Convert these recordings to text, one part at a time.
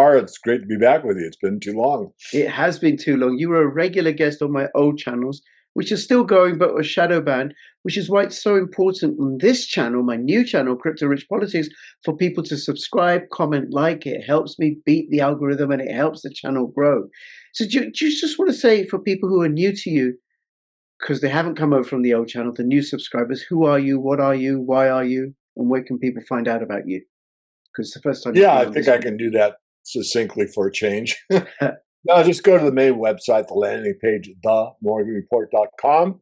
are. It's great to be back with you. It's been too long. It has been too long. You were a regular guest on my old channels, which is still going but was shadow banned, which is why it's so important on this channel, my new channel, Crypto Rich Politics, for people to subscribe, comment, like. It helps me beat the algorithm and it helps the channel grow. So do you just want to say for people who are new to you, because they haven't come over from the old channel, the new subscribers, who are you, what are you, why are you, and where can people find out about you? Because it's the first time you've Yeah, been I on think this I one. can do that succinctly for a change. No, just go to the main website, the landing page, themorganreport.com.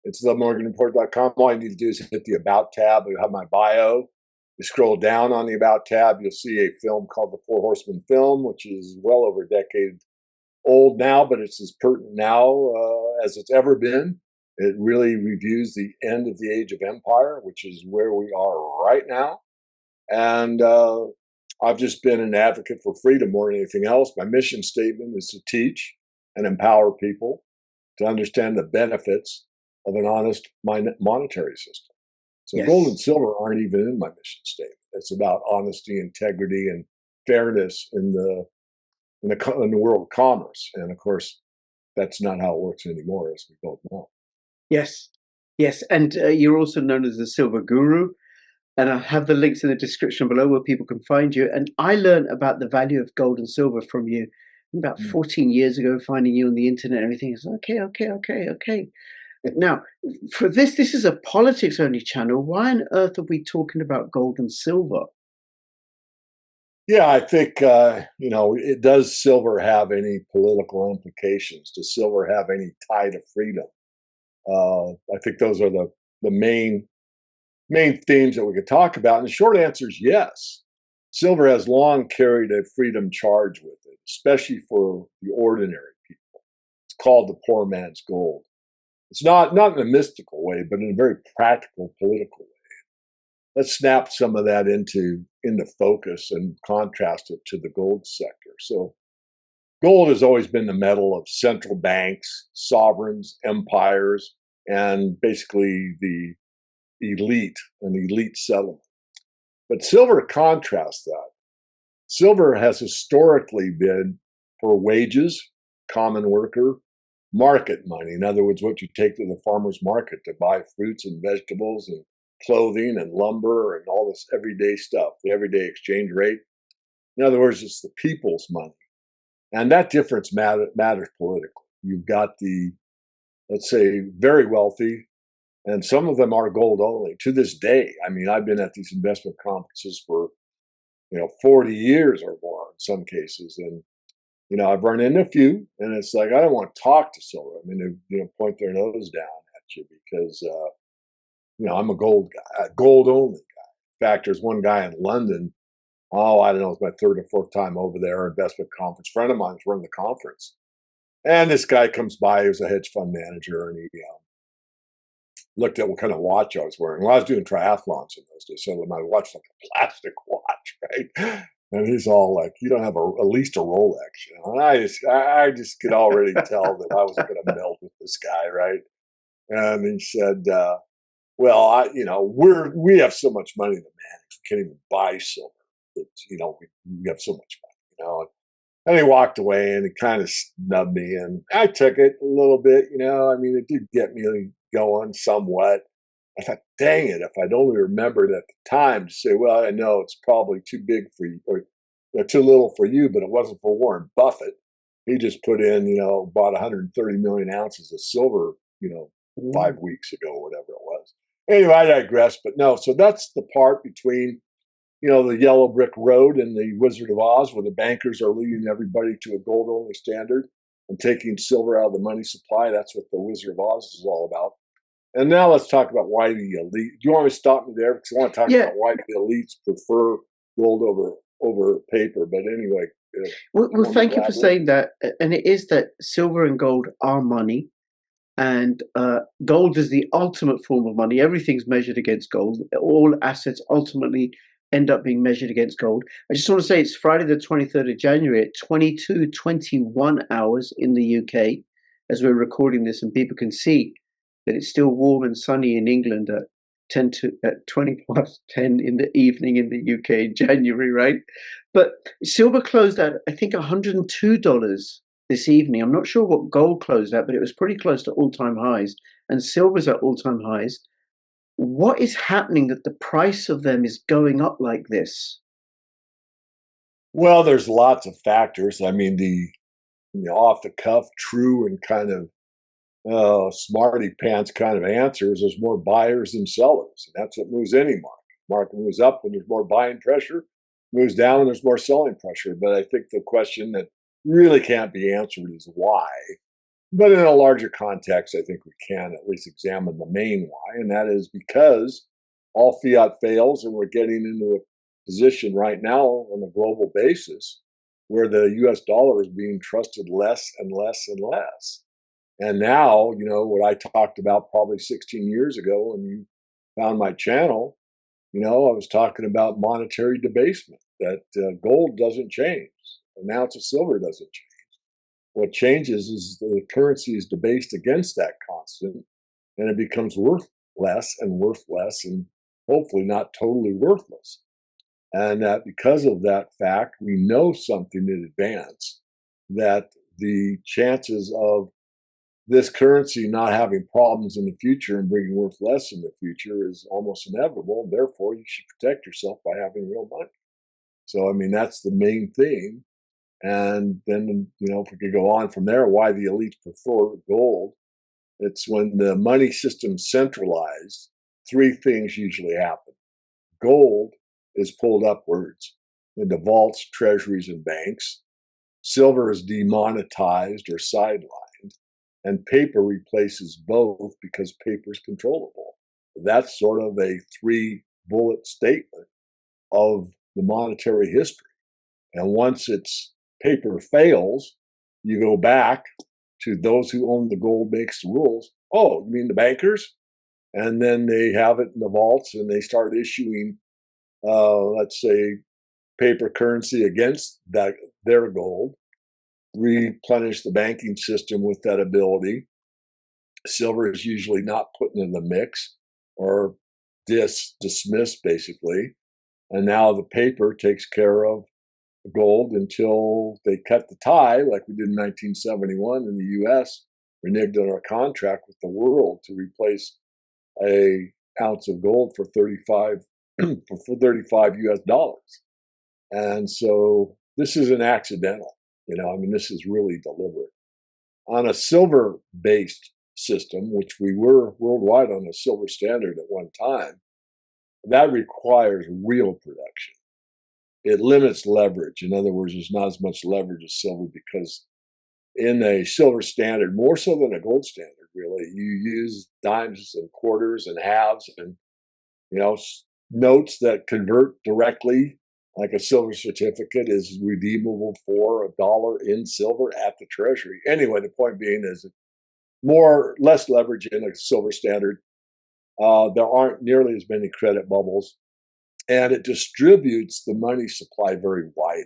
It's themorganreport.com. All you need to do is hit the About tab. You have my bio. You scroll down on the About tab, you'll see a film called The Four Horsemen Film, which is well over a decade old now, but it's as pertinent now as it's ever been. It really reviews the end of the age of empire, which is where we are right now. And I've just been an advocate for freedom more than anything else. My mission statement is to teach and empower people to understand the benefits of an honest monetary system. So gold and Yes. silver aren't even in my mission statement. It's about honesty, integrity, and fairness in the world of commerce. And of course, that's not how it works anymore, as we both know. Yes. Yes. And you're also known as the Silver Guru. And I have the links in the description below where people can find you. And I learned about the value of gold and silver from you about 14 years ago, finding you on the internet and everything. It's okay. Now, for this is a politics only channel. Why on earth are we talking about gold and silver? Yeah, I think it does silver have any political implications? Does silver have any tie to freedom? I think those are the main themes that we could talk about. And the short answer is yes. Silver has long carried a freedom charge with it, especially for the ordinary people. It's called the poor man's gold. It's not in a mystical way, but in a very practical, political way. Let's snap some of that into focus and contrast it to the gold sector. So gold has always been the metal of central banks, sovereigns, empires, and basically the elite and elite settlement. But silver contrasts that. Silver has historically been for wages, common worker, market money. In other words, what you take to the farmer's market to buy fruits and vegetables and clothing and lumber and all this everyday stuff, the everyday exchange rate. In other words, it's the people's money. And that difference matters politically. You've got the, let's say, very wealthy, and some of them are gold only to this day. I mean, I've been at these investment conferences for 40 years or more in some cases, and I've run into a few, and it's like I don't want to talk to silver. I mean, they point their nose down at you because I'm a gold guy, a gold only guy. In fact, there's one guy in London. Oh, I don't know, it's my third or fourth time over there, investment conference. Friend of mine's running the conference, and this guy comes by. He was a hedge fund manager, and he looked at what kind of watch I was wearing. Well, I was doing triathlons in those days, so my watch like a plastic watch, right? And he's all like, "You don't have at least a Rolex," And I just could already tell that I was going to melt with this guy, right? And he said, "Well, we have so much money to manage, we can't even buy silver. We have so much money." And he walked away, and he kind of snubbed me, and I took it a little bit. I mean, it did get me going somewhat. I thought, dang it, if I'd only remembered at the time to say, well, I know it's probably too big for you, or too little for you, but it wasn't for Warren Buffett. He just put in, bought 130 million ounces of silver, 5 weeks ago, or whatever it was. Anyway, I digress, but no, so that's the part between the yellow brick road and the Wizard of Oz, where the bankers are leading everybody to a gold only standard and taking silver out of the money supply. That's what the Wizard of Oz is all about. And now let's talk about why the elite. Do you want me to stop me there? Because I want to talk Yeah. about why the elites prefer gold over paper. But anyway, Well, thank you for saying that. And it is that silver and gold are money. And gold is the ultimate form of money. Everything's measured against gold. All assets ultimately end up being measured against gold. I just want to say it's Friday the 23rd of January at 22:21 hours in the UK as we're recording this, and people can see that it's still warm and sunny in England at at 20 past 10 in the evening in the UK in January, right? But silver closed at, I think, $102 this evening. I'm not sure what gold closed at, but it was pretty close to all-time highs. And silver's at all-time highs. What is happening that the price of them is going up like this? Well, there's lots of factors. I mean, the off the cuff, true and kind of smarty pants kind of answers. There's more buyers than sellers, and that's what moves any market. Market moves up when there's more buying pressure, moves down when there's more selling pressure. But I think the question that really can't be answered is why. But in a larger context, I think we can at least examine the main why, and that is because all fiat fails, and we're getting into a position right now on a global basis where the US dollar is being trusted less and less and less. And now, what I talked about probably 16 years ago when you found my channel, I was talking about monetary debasement, that gold doesn't change. An ounce of silver doesn't change. What changes is the currency is debased against that constant, and it becomes worth less and hopefully not totally worthless. And that because of that fact, we know something in advance that the chances of this currency not having problems in the future and bringing worth less in the future is almost inevitable. And therefore, you should protect yourself by having real money. So, I mean, that's the main thing. And then, if we could go on from there, why the elites prefer gold, it's when the money system's centralized, three things usually happen. Gold is pulled upwards into vaults, treasuries, and banks. Silver is demonetized or sidelined, and paper replaces both because paper is controllable. That's sort of a three-bullet statement of the monetary history. And once its paper fails, you go back to those who own the gold makes the rules. Oh, you mean the bankers? And then they have it in the vaults and they start issuing, let's say, paper currency against their gold, replenish the banking system with that ability. Silver is usually not put in the mix or dismissed, basically. And now the paper takes care of gold until they cut the tie, like we did in 1971 in the US, reneged on our contract with the world to replace a ounce of gold for 35 for 35 US dollars. And so this isn't accidental. I mean, this is really deliberate. On a silver based system, which we were worldwide on a silver standard at one time, that requires real production. It limits leverage. In other words, there's not as much leverage as silver because in a silver standard, more so than a gold standard, really, you use dimes and quarters and halves and, notes that convert directly, like a silver certificate is redeemable for $1 in silver at the treasury. Anyway, the point being is less leverage in a silver standard. There aren't nearly as many credit bubbles, and it distributes the money supply very widely.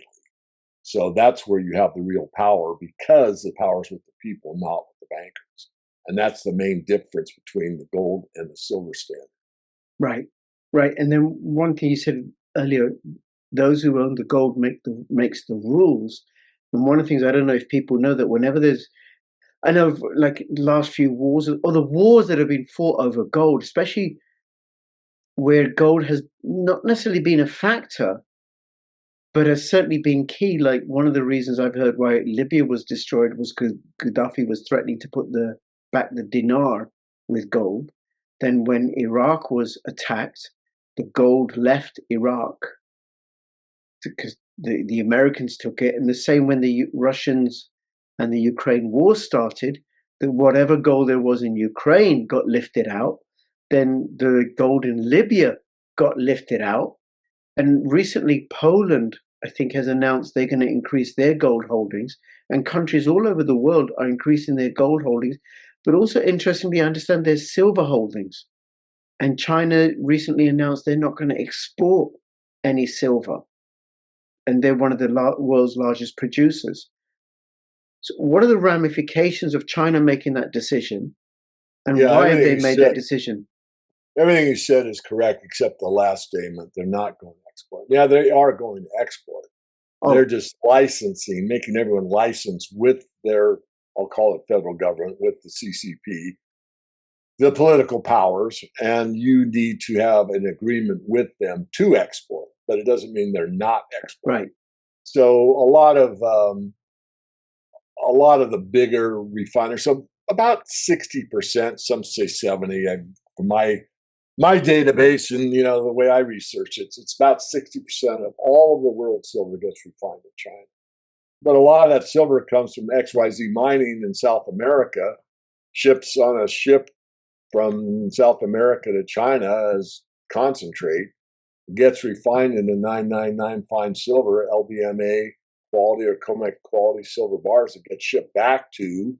So that's where you have the real power because the power is with the people, not with the bankers. And that's the main difference between the gold and the silver standard. Right, right. And then one thing you said earlier, those who own the gold makes the rules. And one of the things I don't know if people know that whenever I know like the last few wars or the wars that have been fought over gold, especially where gold has not necessarily been a factor, but has certainly been key. Like one of the reasons I've heard why Libya was destroyed was because Gaddafi was threatening to put back the dinar with gold. Then when Iraq was attacked, the gold left Iraq because the Americans took it. And the same when the Russians and the Ukraine war started, that whatever gold there was in Ukraine got lifted out. Then the gold in Libya got lifted out. And recently, Poland, I think, has announced they're going to increase their gold holdings, and countries all over the world are increasing their gold holdings. But also, interestingly, I understand their silver holdings. And China recently announced they're not going to export any silver, and they're one of the world's largest producers. So, what are the ramifications of China making that decision, and Yeah, why have everything they you made that said, decision? Everything you said is correct except the last statement. They're not going to export. Yeah, they are going to export. They're Oh, just licensing, making everyone license with their, I'll call it federal government, with the CCP, the political powers, and you need to have an agreement with them to export, but it doesn't mean they're not exporting. right. So a lot of the bigger refiners, so about 60%, some say 70. My database and the way I research it, it's about 60% of all of the world silver gets refined in China. But a lot of that silver comes from XYZ mining in South America, ships on a ship from South America to China as concentrate, gets refined into 999 fine silver, LBMA quality or COMEX quality silver bars that get shipped back to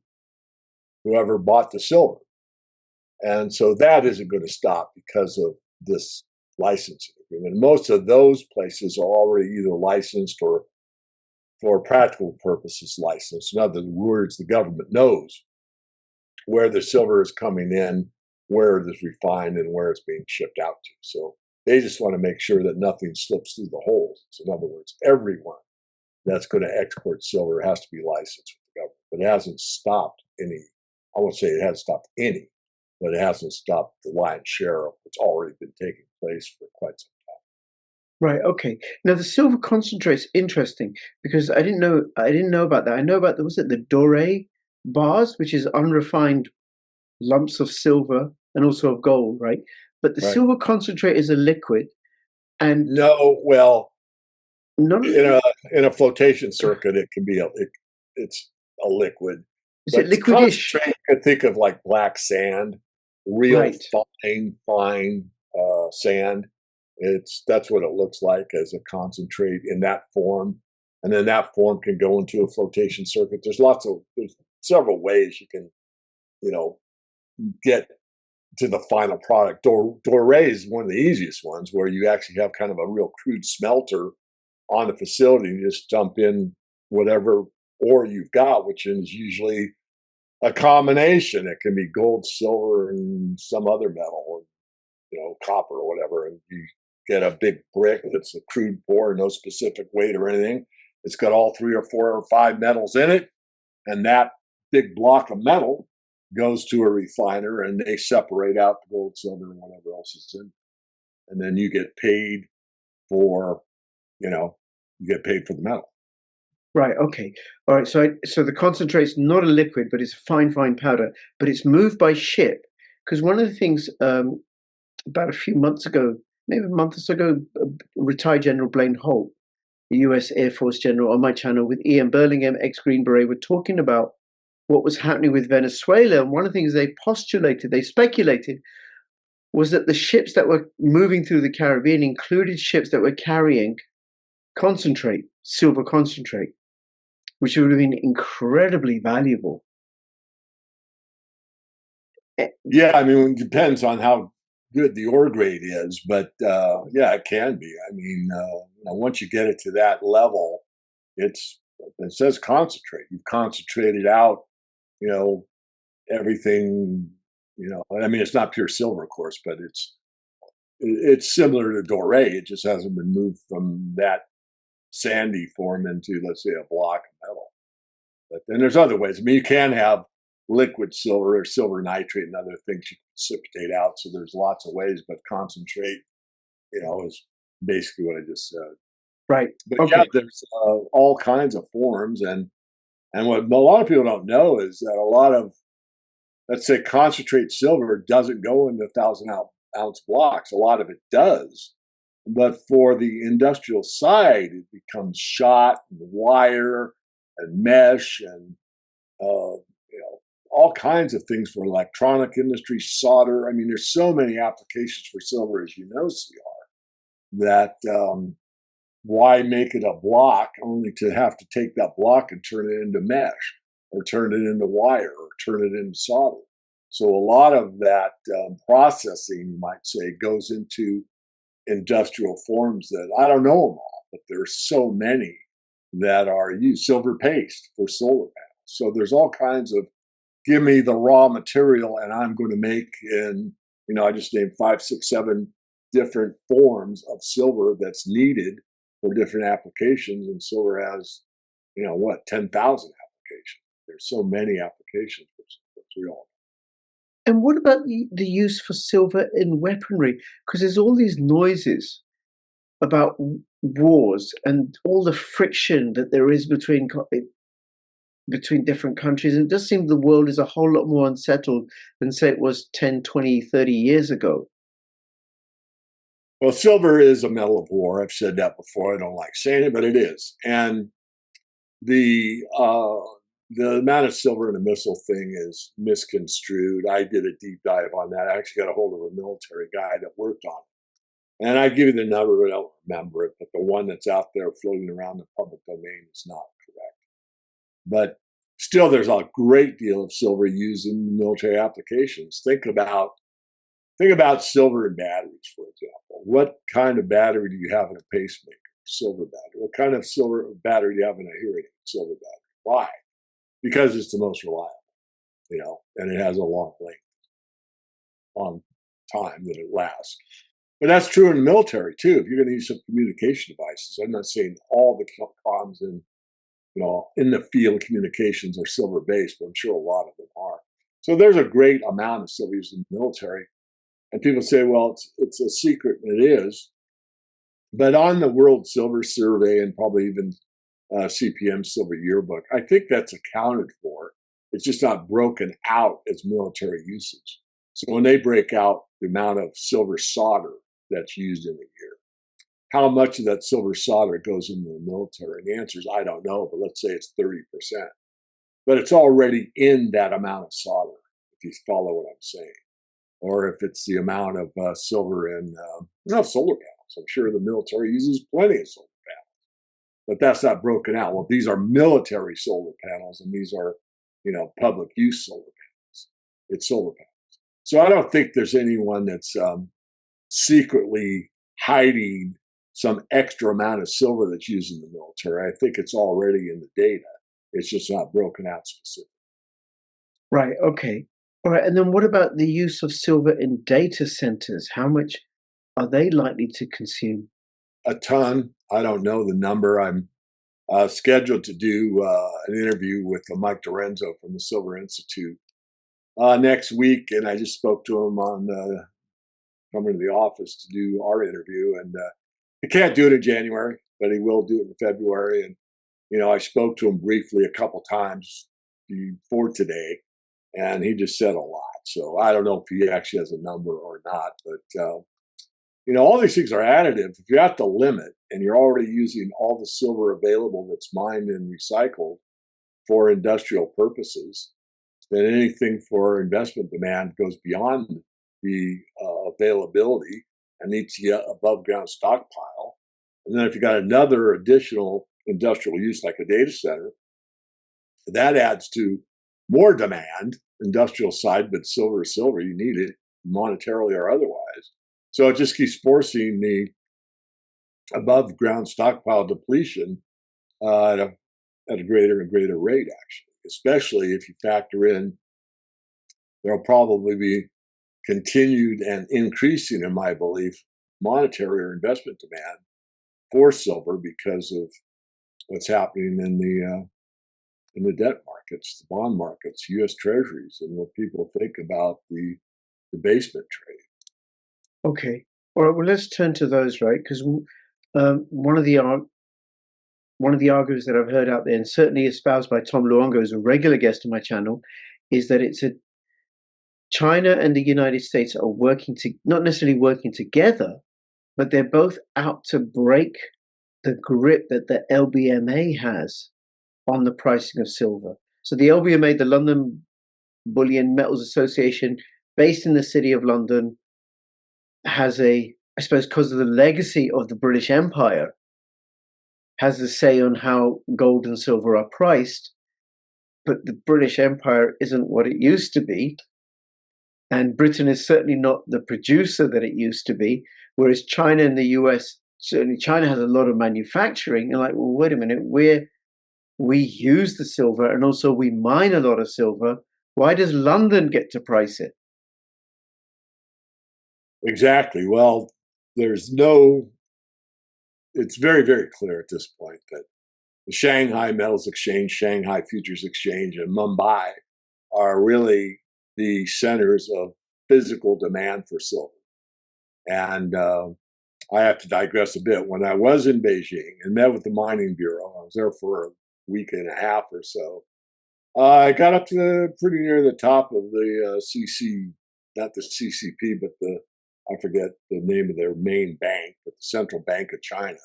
whoever bought the silver. And so that isn't going to stop because of this licensing agreement. Most of those places are already either licensed or, for practical purposes, licensed. In other words, the government knows where the silver is coming in, where it is refined, and where it's being shipped out to. So they just want to make sure that nothing slips through the holes. So in other words, everyone that's going to export silver has to be licensed with the government. But it hasn't stopped any, I won't say it has stopped any, but it hasn't stopped the lion's share of what's already been taking place for quite some Right. Okay. Now the silver concentrate's interesting because I didn't know about that. I know about the was it the doré bars, which is unrefined lumps of silver and also of gold, right? But the time. Right. silver concentrate is a liquid, and No, well, none in a flotation circuit, it can be it's a liquid, is it but liquidish? concentrate. You can think of like black sand, real Right. fine sand. That's what it looks like as a concentrate in that form, and then that form can go into a flotation circuit. There's several ways you can you know get to the final product. Doré is one of the easiest ones where you actually have kind of a real crude smelter on the facility. You just dump in whatever ore you've got, which is usually a combination. It can be gold, silver, and some other metal, or copper or whatever. And you get a big brick that's a crude pour, no specific weight or anything. It's got all three or four or five metals in it, and that big block of metal goes to a refiner, and they separate out the gold, silver, and whatever else is in. And then you get paid for you know you get paid for the metal. Right. Okay. All right. So the concentrate's not a liquid, but it's a fine powder, but it's moved by ship. Because one of the things about a few months ago, maybe a month or so ago, retired General Blaine Holt, the U.S. Air Force general, on my channel with Ian Burlingham, ex-Green Beret, were talking about what was happening with Venezuela. And one of the things they speculated, was that the ships that were moving through the Caribbean included ships that were carrying concentrate, silver concentrate, which would have been incredibly valuable. Eh, Yeah, I mean, it depends on how good the ore grade is, but yeah, it can be. I mean, once you get it to that level, it says concentrate. You've concentrated out, you know, everything. I mean, it's not pure silver, of course, but it's similar to doré. It just hasn't been moved from that sandy form into, let's say, a block of metal. But then there's other ways. I mean, you can have liquid silver or silver nitrate and other things you can precipitate out. So there's lots of ways, but concentrate, is basically what I just said. right. But yeah, Okay. there's all kinds of forms, and what a lot of people don't know is that a lot of, let's say, concentrate silver doesn't go into 1,000 ounce blocks. A lot of it does, but for the industrial side, it becomes shot and wire and mesh and all kinds of things for electronic industry, solder. I mean, there's so many applications for silver, as you know, CR, that why make it a block only to have to take that block and turn it into mesh or turn it into wire or turn it into solder. So a lot of that processing, you might say, goes into industrial forms that I don't know them all, but there's so many that are used. Silver paste for solar panels. So there's all kinds of, give me the raw material and I'm going to make in I just named 5, 6, 7 different forms of silver that's needed for different applications, and silver has, 10,000 applications. There's so many applications for silver. It's real. And what about the use for silver in weaponry? Because there's all these noises about wars and all the friction that there is between different countries. And it does seem the world is a whole lot more unsettled than, say, it was 10, 20, 30 years ago. Well, silver is a metal of war. I've said that before. I don't like saying it, but it is. And the the amount of silver in a missile thing is misconstrued. I did a deep dive on that. I actually got a hold of a military guy that worked on it. And I give you the number, but I don't remember it. But the one that's out there floating around the public domain is not correct. But still, there's a great deal of silver used in military applications. Think about silver in batteries, for example. What kind of battery do you have in a pacemaker? Silver battery. What kind of silver battery do you have in a hearing aid? Silver battery. Why? Because it's the most reliable, and it has a long time that it lasts. But that's true in the military too. If you're going to use some communication devices, I'm not saying all the comms in the field communications are silver based, but I'm sure a lot of them are. So there's a great amount of silver used in the military. And people say, well, it's a secret, and it is. But on the World Silver Survey and probably even CPM Silver Yearbook, I think that's accounted for. It's just not broken out as military usage. So when they break out the amount of silver solder that's used in a year, how much of that silver solder goes into the military? And the answer is, I don't know, but let's say it's 30%. But it's already in that amount of solder, if you follow what I'm saying. Or if it's the amount of silver in solar panels. I'm sure the military uses plenty of solar panels, but that's not broken out. Well, these are military solar panels, and these are, public use solar panels. It's solar panels. So I don't think there's anyone that's secretly hiding some extra amount of silver that's used in the military. I think it's already in the data. It's just not broken out specifically. Right. Okay. All right. And then what about the use of silver in data centers? How much are they likely to consume? A ton. I don't know the number. I'm scheduled to do an interview with Mike Dorenzo from the Silver Institute next week, and I just spoke to him on coming to the office to do our interview. And he can't do it in January, but he will do it in February. And I spoke to him briefly a couple times before today, and he just said a lot. So I don't know if he actually has a number or not, but all these things are additive. If you're at the limit and you're already using all the silver available that's mined and recycled for industrial purposes, then anything for investment demand goes beyond the availability and needs to get above ground stockpile. And then if you got another additional industrial use like a data center, that adds to more demand, industrial side, but silver is silver. You need it monetarily or otherwise. So it just keeps forcing the above ground stockpile depletion at a greater and greater rate, actually, especially if you factor in there'll probably be continued and increasing, in my belief, monetary or investment demand for silver because of what's happening in the debt markets, the bond markets, U.S. Treasuries, and what people think about the debasement trade. Okay. All right. Well, let's turn to those, right? Because one of the arguments that I've heard out there, and certainly espoused by Tom Luongo, who's a regular guest on my channel, is that China and the United States are not necessarily working together, but they're both out to break the grip that the LBMA has on the pricing of silver. So the LBMA, the London Bullion Metals Association, based in the city of London, has I suppose because of the legacy of the British Empire, has a say on how gold and silver are priced. But the British Empire isn't what it used to be. And Britain is certainly not the producer that it used to be. Whereas China and the US, certainly China has a lot of manufacturing. And like, well, wait a minute, we use the silver and also we mine a lot of silver. Why does London get to price it? Exactly. Well, there's no, it's very, very clear at this point that the Shanghai Metals Exchange, Shanghai Futures Exchange, and Mumbai are really the centers of physical demand for silver. And I have to digress a bit. When I was in Beijing and met with the Mining Bureau, I was there for a week and a half or so. I got up to pretty near the top of the CC, not the CCP, but I forget the name of their main bank, but the Central Bank of China,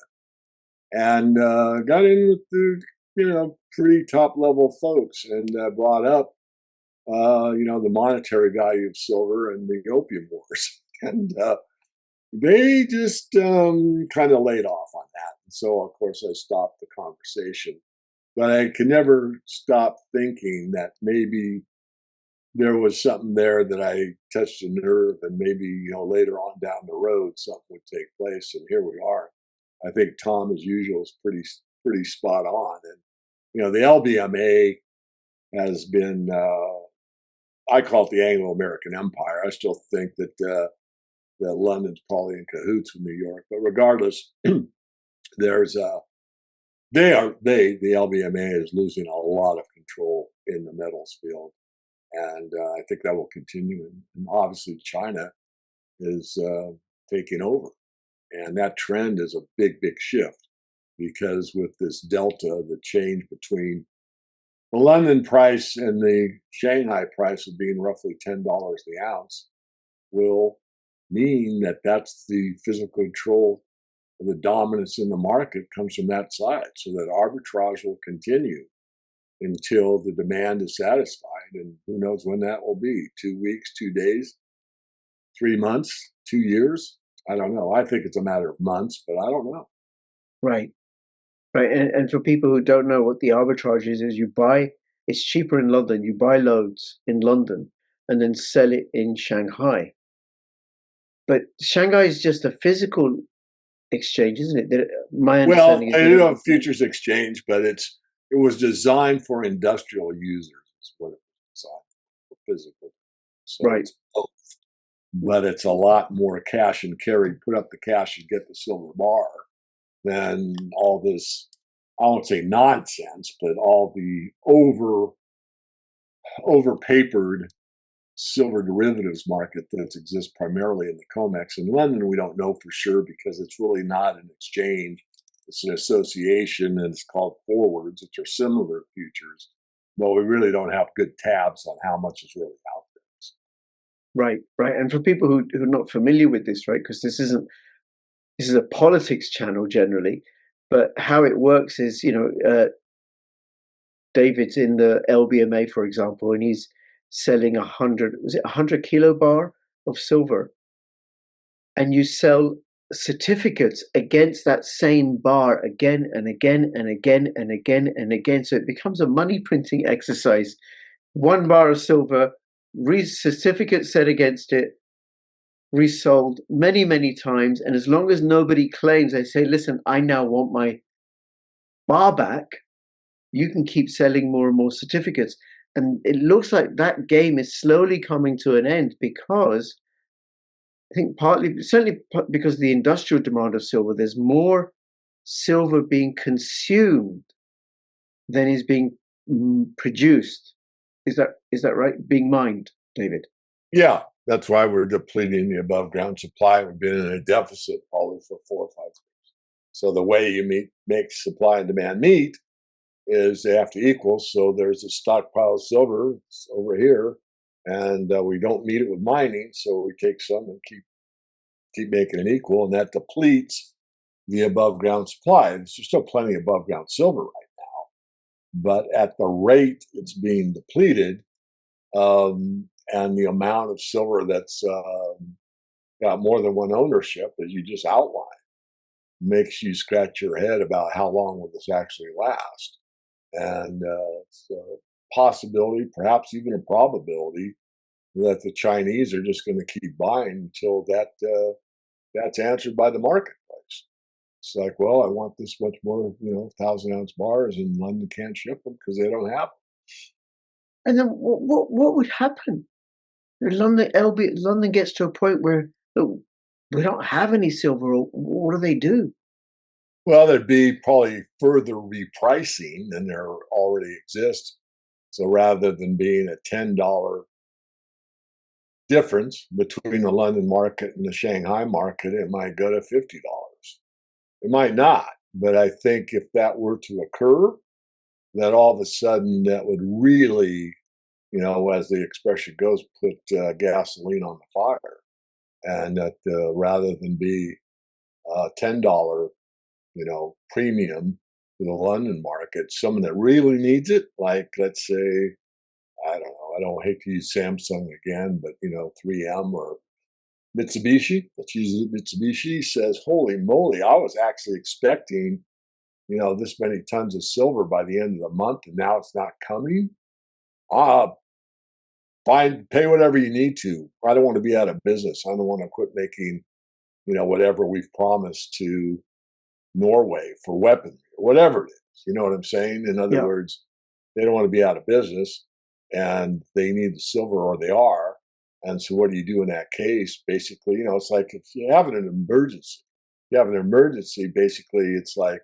and got in with the pretty top level folks, and brought up the monetary value of silver and the opium wars, and they just kind of laid off on that. And so, of course, I stopped the conversation. But I could never stop thinking that maybe there was something there that I touched a nerve, and maybe later on down the road something would take place. And here we are. I think Tom, as usual, is pretty spot on. And the LBMA has been. I call it the Anglo-American Empire. I still think that London's probably in cahoots with New York, but regardless, there's the LBMA is losing a lot of control in the metals field, and I think that will continue. And obviously, China is taking over, and that trend is a big shift because with this delta, the change between the London price and the Shanghai price of being roughly $10 the ounce will mean that that's the physical control of the dominance in the market comes from that side, so that arbitrage will continue until the demand is satisfied. And who knows when that will be? 2 weeks, 2 days, 3 months, 2 years? I don't know. I think it's a matter of months, but I don't know. Right. Right. And for people who don't know what the arbitrage is you buy, it's cheaper in London. You buy loads in London and then sell it in Shanghai. But Shanghai is just a physical exchange, isn't it? My Well, understanding is they they do don't. have futures exchange, but it was designed for industrial users. Is what it was designed for, physical. So Right. it's both, but it's a lot more cash and carry. Put up the cash and get the silver bar than all this. I won't say nonsense, but all the over papered silver derivatives market that exists primarily in the COMEX. In London, we don't know for sure because it's really not an exchange. It's an association, and it's called forwards, which are similar to futures. But we really don't have good tabs on how much is really out there. Right. Right. And for people who are not familiar with this, right, because this is a politics channel generally, but how it works is, David's in the LBMA, for example, and he's selling 100 kilo bar of silver, and you sell certificates against that same bar again and again and again and again and again. So it becomes a money printing exercise. 1 bar of silver, certificate set against it, resold many times. And as long as nobody claims, they say, listen, I now want my bar back, you can keep selling more and more certificates. And it looks like that game is slowly coming to an end because I think partly, certainly because of the industrial demand of silver, there's more silver being consumed than is being produced. Is that right? Being mined, David? Yeah, that's why we're depleting the above ground supply. We've been in a deficit probably for 4 or 5 years. So the way you make supply and demand meet is they have to equal. So there's a stockpile of silver over here, and we don't meet it with mining. So we take some and keep making it equal, and that depletes the above ground supply. There's still plenty of above ground silver right now, but at the rate it's being depleted, and the amount of silver that's got more than one ownership, as you just outlined, makes you scratch your head about how long will this actually last. And it's a possibility, perhaps even a probability, that the Chinese are just going to keep buying until that's answered by the marketplace. It's like, well, I want this much more, 1,000 ounce bars, and London can't ship them because they don't have them. And then what would happen? London gets to a point where "Look, we don't have any silver. What do they do?" Well, there'd be probably further repricing than there already exists. So rather than being a $10 difference between the London market and the Shanghai market, it might go to $50. It might not, but I think if that were to occur, that all of a sudden that would really, as the expression goes, put gasoline on the fire, and that rather than be a $10, premium to the London market, someone that really needs it, like let's say, I don't know, I don't hate to use Samsung again, but 3M or Mitsubishi, let's use Mitsubishi, says, holy moly, I was actually expecting, this many tons of silver by the end of the month, and now it's not coming. Uh, Fine, pay whatever you need to. I don't want to be out of business. I don't want to quit making, whatever we've promised to Norway for weaponry, or whatever it is. You know what I'm saying? In other Yeah. words, they don't want to be out of business and they need the silver or they are. And so what do you do in that case? Basically, it's like if you have an emergency, basically it's like,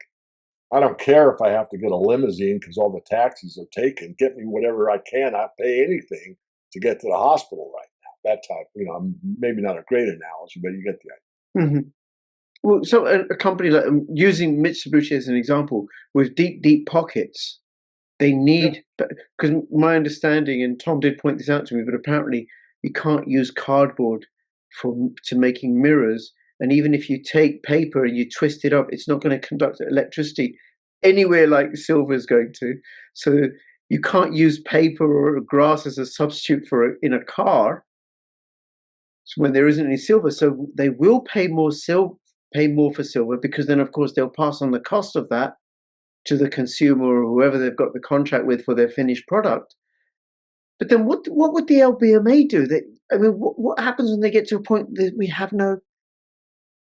I don't care if I have to get a limousine because all the taxis are taken. Get me whatever I can. I pay anything to get to the hospital right now. That type, maybe not a great analogy, but you get the Hmm. Well, so a company like using Mitsubishi as an example, with deep, deep pockets, they idea. need, because my understanding, and Tom did point this out to me, but apparently you can't use cardboard to making mirrors, and even if you take paper and you twist it up, it's not going to conduct electricity anywhere like silver is going to. So you can't use paper or grass as a substitute for in a car when there isn't any silver. So they will pay more for silver, because then of course they'll pass on the cost of that to the consumer or whoever they've got the contract with for their finished product. But then what would the LBMA do? That, I mean, what happens when they get to a point that we have no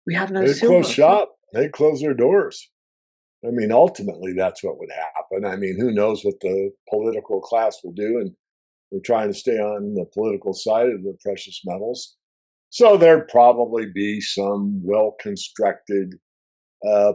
They'd close silver? shop. They'd close their doors. I mean, ultimately, that's what would happen. I mean, who knows what the political class will do? And we're trying to stay on the political side of the precious metals. So there'd probably be some well constructed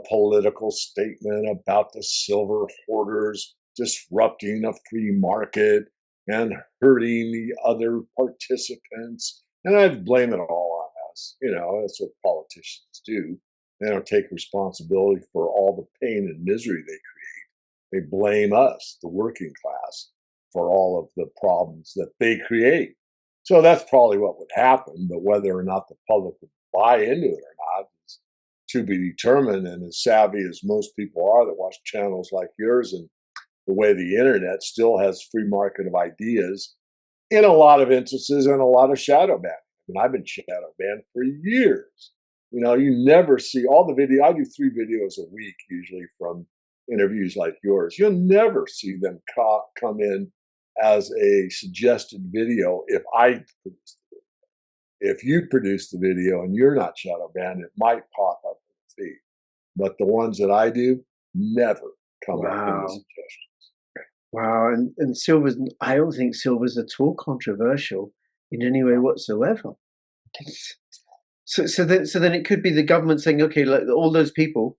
political statement about the silver hoarders disrupting a free market and hurting the other participants. And I'd blame it all on us. That's what politicians do. They don't take responsibility for all the pain and misery they create. They blame us, the working class, for all of the problems that they create. So that's probably what would happen. But whether or not the public would buy into it or not is to be determined. And as savvy as most people are that watch channels like yours, and the way the internet still has free market of ideas in a lot of instances and a lot of shadow banning. I mean, I've been shadow banned for years. You never see all the video. I do 3 videos a week usually from interviews like yours. You'll never see them come in as a suggested video if I produce it. If you produce the video and you're not shadow banned, it might pop up in the feed. But the ones that I do never come up in the Wow, suggestion. wow, and silver's. I don't think silver's at all controversial in any way whatsoever. It's- so then it could be the government saying, okay, like all those people,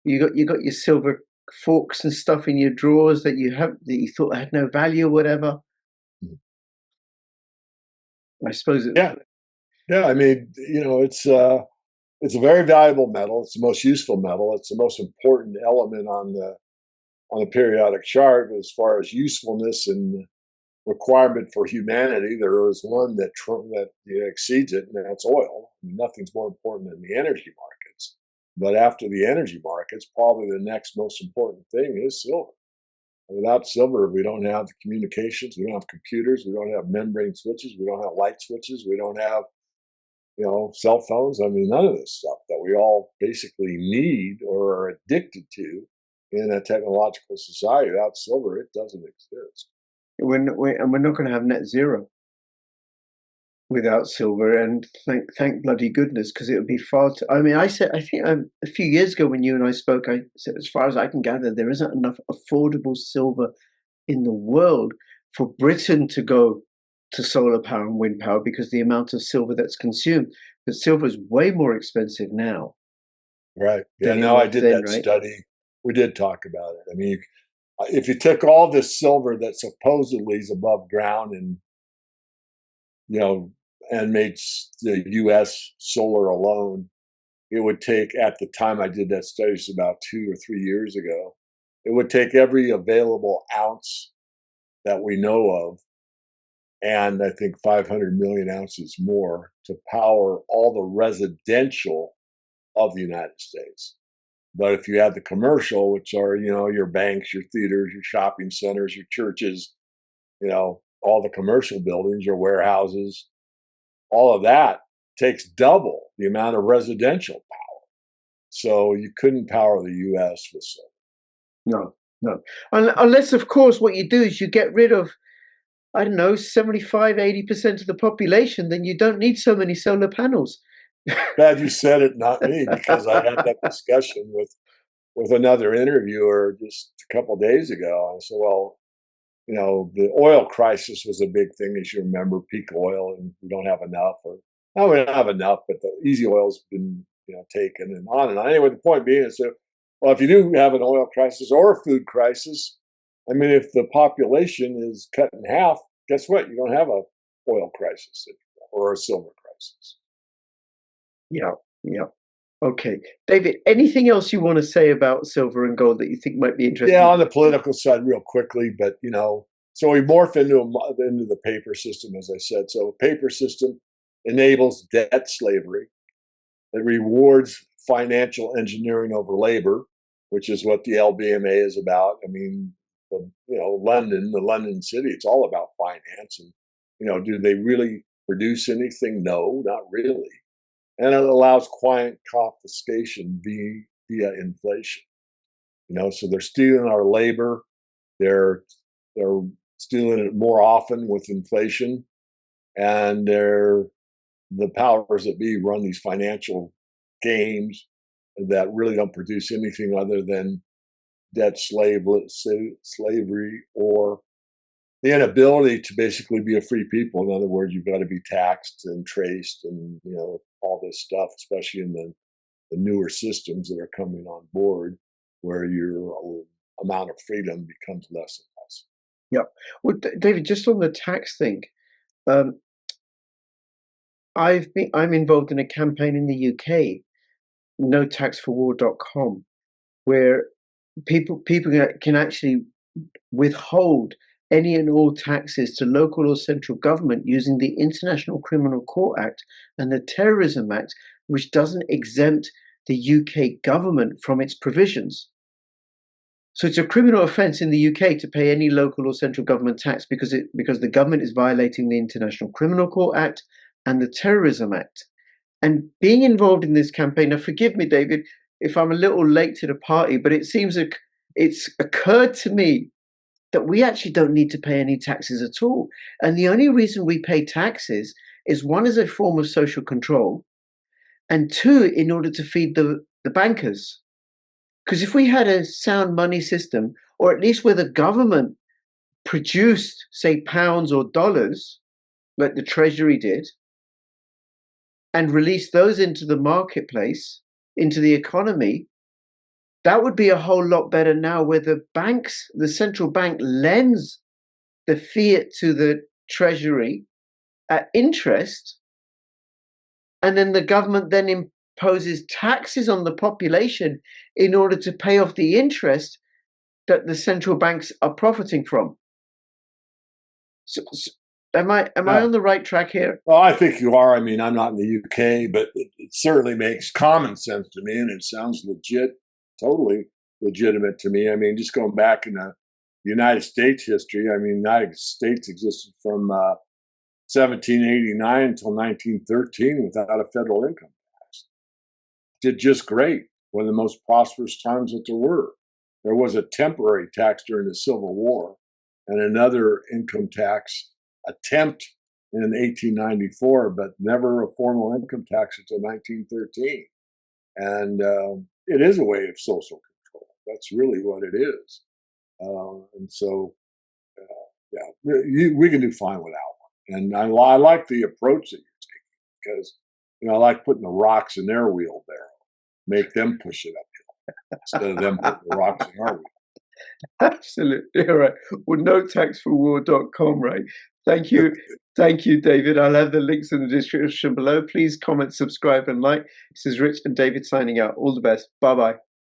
you got your silver forks and stuff in your drawers that you thought had no value or whatever. I suppose it. Yeah, yeah. I mean, it's a very valuable metal. It's the most useful metal. It's the most important element on the periodic chart as far as usefulness and requirement for humanity. There is one that exceeds it, and that's oil. I mean, nothing's more important than the energy markets. But after the energy markets, probably the next most important thing is silver. Without silver, we don't have communications, we don't have computers, we don't have membrane switches, we don't have light switches, we don't have cell phones. I mean, none of this stuff that we all basically need or are addicted to in a technological society. Without silver, it doesn't exist. We're not going to have net zero without silver, and thank bloody goodness, because it would be far too. I mean, I think a few years ago when you and I spoke, I said, as far as I can gather, there isn't enough affordable silver in the world for Britain to go to solar power and wind power, because the amount of silver that's consumed. But silver is way more expensive now Right. Yeah. than it No, I was did then, that right? study. We did talk about it. I mean, if you took all this silver that supposedly is above ground and you know and made the U.S. solar alone, it would take, at the time I did that study, it's about 2 or 3 years ago, it would take every available ounce that we know of, and I think 500 million ounces more to power all the residential of the United States. But if you add the commercial, which are, your banks, your theaters, your shopping centers, your churches, all the commercial buildings, your warehouses, all of that takes double the amount of residential power. So you couldn't power the US with solar. No, no. Unless, of course, what you do is you get rid of, I don't know, 75, 80% of the population, then you don't need so many solar panels. Glad you said it, not me, because I had that discussion with another interviewer just a couple of days ago. I said, well, the oil crisis was a big thing, as you remember, peak oil, and we don't have enough, or no, we don't have enough, but the easy oil's been, taken, and on and on. Anyway, the point being is that, well, if you do have an oil crisis or a food crisis, I mean, if the population is cut in half, guess what? You don't have a oil crisis or a silver crisis. Yeah, yeah. Okay. David, anything else you want to say about silver and gold that you think might be Yeah, interesting? on the political side, real quickly, but so we morph into the paper system, as I said. So paper system enables debt slavery. It rewards financial engineering over labor, which is what the LBMA is about. I mean, the London city, it's all about finance. And, do they really produce anything? No, not really. And it allows quiet confiscation via inflation. So they're stealing our labor. They're stealing it more often with inflation, and the powers that be run these financial games that really don't produce anything other than slavery, or the inability to basically be a free people. In other words, you've got to be taxed and traced, and all this stuff, especially in the newer systems that are coming on board, where your amount of freedom becomes less and less. Yeah. Well, David, just on the tax thing, um, I'm involved in a campaign in the UK, notaxforwar.com, where people can actually withhold any and all taxes to local or central government using the International Criminal Court Act and the Terrorism Act, which doesn't exempt the UK government from its provisions. So it's a criminal offence in the UK to pay any local or central government tax because the government is violating the International Criminal Court Act and the Terrorism Act. And being involved in this campaign, now forgive me, David, if I'm a little late to the party, but it's occurred to me that we actually don't need to pay any taxes at all. And the only reason we pay taxes is, one, as a form of social control, and two, in order to feed the bankers. Because if we had a sound money system, or at least where the government produced, say, pounds or dollars, like the Treasury did, and released those into the marketplace, into the economy, that would be a whole lot better now, where the central bank lends the fiat to the Treasury at interest, and then the government then imposes taxes on the population in order to pay off the interest that the central banks are profiting from. So am I Yeah. on the right track here? Well, I think you are. I mean, I'm not in the UK, but it certainly makes common sense to me, and it sounds legit, totally legitimate to me. I mean, just going back in the United States history, I mean, the United States existed from 1789 until 1913 without a federal income tax. Did just great. One of the most prosperous times that there were. There was a temporary tax during the Civil War, and another income tax attempt in 1894, but never a formal income tax until 1913. And it is a way of social control. That's really what it is. And so, yeah, we can do fine without one. And I like the approach that you're taking, because I like putting the rocks in their wheelbarrow, make them push it uphill instead of them putting the rocks in our wheel. Absolutely. All right. Well, notaxforwar.com, right? Thank you. Thank you, David. I'll have the links in the description below. Please comment, subscribe, and like. This is Rich and David signing out. All the best. Bye-bye.